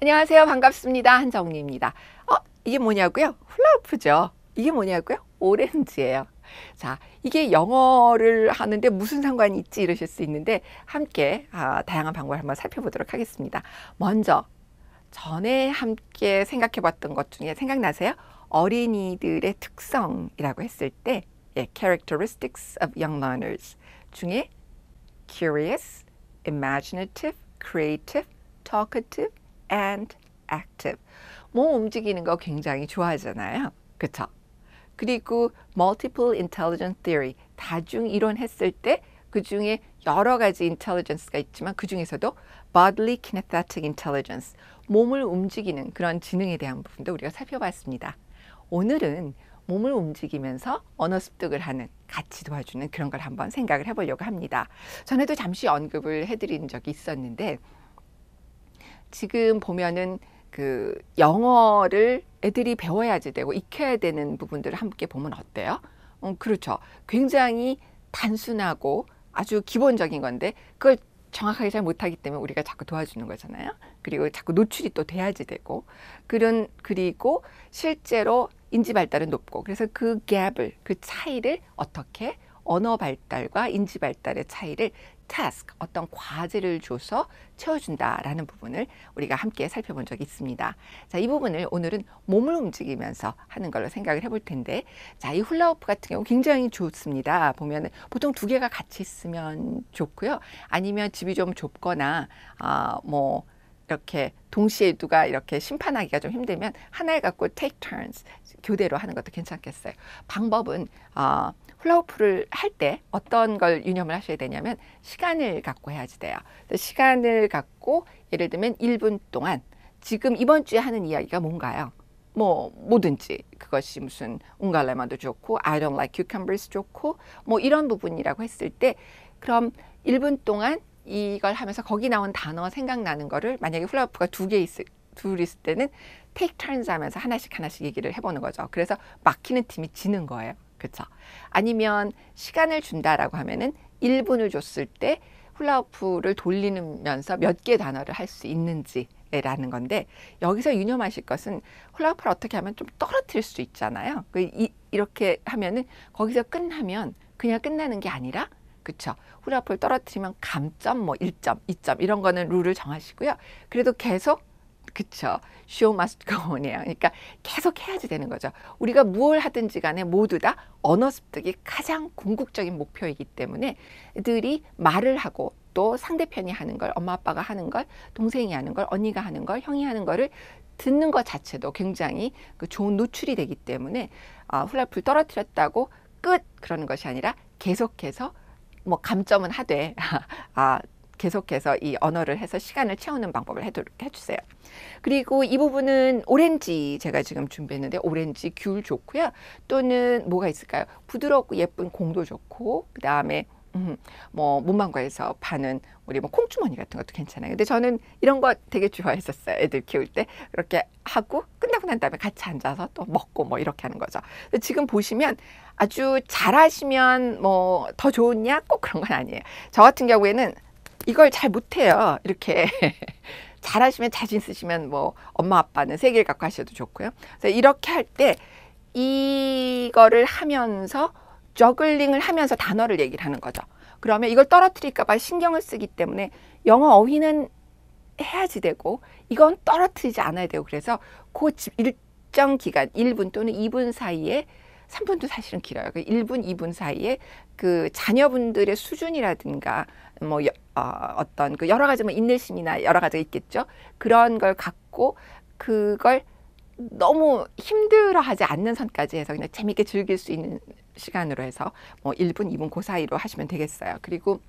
안녕하세요. 반갑습니다. 한정리입니다. 이게 뭐냐고요? 훌라후프죠. 이게 뭐냐고요? 오렌지예요. 자, 이게 영어를 하는데 무슨 상관이 있지 이러실 수 있는데 함께 다양한 방법을 한번 살펴보도록 하겠습니다. 먼저 전에 함께 생각해 봤던 것 중에 생각나세요? 어린이들의 특성이라고 했을 때 characteristics of young learners 중에 curious, imaginative, creative, talkative, and active. 몸 움직이는 거 굉장히 좋아하잖아요. 그쵸? 그리고 multiple intelligence theory, 다중 이론 했을 때 그 중에 여러 가지 intelligence가 있지만 그 중에서도 bodily kinesthetic intelligence, 몸을 움직이는 그런 지능에 대한 부분도 우리가 살펴봤습니다. 오늘은 몸을 움직이면서 언어 습득을 하는, 같이 도와주는 그런 걸 한번 생각을 해보려고 합니다. 전에도 잠시 언급을 해드린 적이 있었는데 지금 보면은 그 영어를 애들이 배워야지 되고 익혀야 되는 부분들을 함께 보면 어때요? 그렇죠. 굉장히 단순하고 아주 기본적인 건데 그걸 정확하게 잘 못하기 때문에 우리가 자꾸 도와주는 거잖아요. 그리고 자꾸 노출이 또 돼야지 되고 그리고 실제로 인지 발달은 높고 그래서 그 갭을, 그 차이를 어떻게 언어 발달과 인지 발달의 차이를 task, 어떤 과제를 줘서 채워준다라는 부분을 우리가 함께 살펴본 적이 있습니다. 자, 이 부분을 오늘은 몸을 움직이면서 하는 걸로 생각을 해볼 텐데, 자, 이 훌라후프 같은 경우 굉장히 좋습니다. 보면 보통 두 개가 같이 있으면 좋고요. 아니면 집이 좀 좁거나 뭐 이렇게 동시에 누가 이렇게 심판하기가 좀 힘들면 하나를 갖고 take turns, 교대로 하는 것도 괜찮겠어요. 방법은 훌라후프를 할 때 어떤 걸 유념을 하셔야 되냐면 시간을 갖고 해야지 돼요. 시간을 갖고 예를 들면 1분 동안 지금 이번 주에 하는 이야기가 뭔가요? 뭐든지 그것이 무슨 웅갈레만도 좋고 I don't like cucumbers 좋고 뭐 이런 부분이라고 했을 때 그럼 1분 동안 이걸 하면서 거기 나온 단어 생각나는 거를 만약에 훌라후프가 둘 있을 때는 take turns 하면서 하나씩 얘기를 해보는 거죠. 그래서 막히는 팀이 지는 거예요. 그렇죠? 아니면 시간을 준다라고 하면은 1분을 줬을 때 훌라후프를 돌리면서 몇 개 단어를 할 수 있는지라는 건데 여기서 유념하실 것은 훌라후프를 어떻게 하면 좀 떨어뜨릴 수 있잖아요. 이렇게 하면은 거기서 끝나면 그냥 끝나는 게 아니라 그쵸? 훌라후프를 떨어뜨리면 감점, 뭐 1점, 2점 이런 거는 룰을 정하시고요. 그래도 계속 그쵸. show must go on이에요. 그러니까 계속 해야지 되는 거죠. 우리가 무엇을 하든지 간에 모두 다 언어 습득이 가장 궁극적인 목표이기 때문에 애들이 말을 하고 또 상대편이 하는 걸, 엄마 아빠가 하는 걸, 동생이 하는 걸, 언니가 하는 걸, 형이 하는 거를 듣는 것 자체도 굉장히 그 좋은 노출이 되기 때문에 훌라후프를 떨어뜨렸다고 끝 그러는 것이 아니라 계속해서 뭐 감점은 하되 계속해서 이 언어를 해서 시간을 채우는 방법을 해주세요. 그리고 이 부분은 오렌지 제가 지금 준비했는데 오렌지, 귤 좋고요. 또는 뭐가 있을까요? 부드럽고 예쁜 공도 좋고 그 다음에 뭐 문방구에서 파는 우리 뭐 콩주머니 같은 것도 괜찮아요. 근데 저는 이런 거 되게 좋아했었어요. 애들 키울 때 그렇게 하고 끝나고 난 다음에 같이 앉아서 또 먹고 뭐 이렇게 하는 거죠. 지금 보시면 아주 잘하시면 뭐 더 좋으냐 꼭 그런 건 아니에요. 저 같은 경우에는 이걸 잘 못해요. 이렇게 잘하시면 자신 있으시면 뭐 엄마 아빠는 3개를 갖고 하셔도 좋고요. 그래서 이렇게 할 때 이거를 하면서 저글링을 하면서 단어를 얘기를 하는 거죠. 그러면 이걸 떨어뜨릴까 봐 신경을 쓰기 때문에 영어 어휘는 해야지 되고 이건 떨어뜨리지 않아야 되고 그래서 그 일정 기간 1분 또는 2분 사이에 3분도 사실은 길어요. 그 1분, 2분 사이에 그 자녀분들의 수준이라든가 뭐 어떤 그 여러 가지 뭐 인내심이나 여러 가지가 있겠죠. 그런 걸 갖고 그걸 너무 힘들어하지 않는 선까지 해서 그냥 재밌게 즐길 수 있는 시간으로 해서 뭐 1분, 2분 그 사이로 하시면 되겠어요. 그리고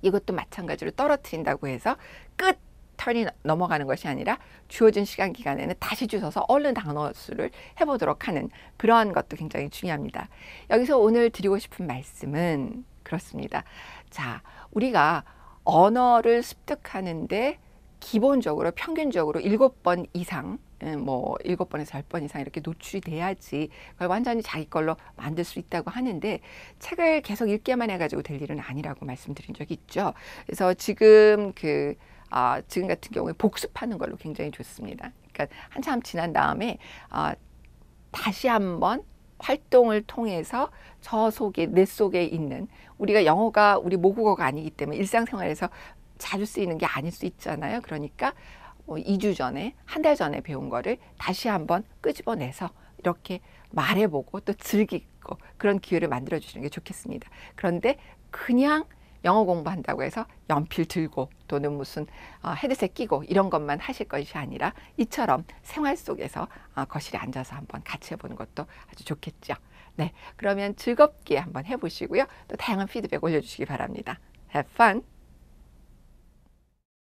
이것도 마찬가지로 떨어뜨린다고 해서 끝 턴이 넘어가는 것이 아니라 주어진 시간 기간에는 다시 주셔서 얼른 단어 수를 해보도록 하는 그런 것도 굉장히 중요합니다. 여기서 오늘 드리고 싶은 말씀은 그렇습니다. 자, 우리가 언어를 습득하는데 기본적으로 평균적으로 7번 이상 뭐 7번에서 10번 이상 이렇게 노출이 돼야지 그걸 완전히 자기 걸로 만들 수 있다고 하는데 책을 계속 읽기만 해가지고 될 일은 아니라고 말씀드린 적이 있죠. 그래서 지금 그 지금 같은 경우에 복습하는 걸로 굉장히 좋습니다. 그러니까 한참 지난 다음에 다시 한번 활동을 통해서 저 속에, 내 속에 있는, 우리가 영어가 우리 모국어가 아니기 때문에 일상생활에서 자주 쓰이는 게 아닐 수 있잖아요. 그러니까 2주 전에, 한 달 전에 배운 거를 다시 한번 끄집어내서 이렇게 말해보고 또 즐기고 그런 기회를 만들어 주시는 게 좋겠습니다. 그런데 그냥 영어 공부한다고 해서 연필 들고 또는 무슨 헤드셋 끼고 이런 것만 하실 것이 아니라 이처럼 생활 속에서 거실에 앉아서 한번 같이 해보는 것도 아주 좋겠죠. 네, 그러면 즐겁게 한번 해보시고요. 또 다양한 피드백 올려주시기 바랍니다. Have fun!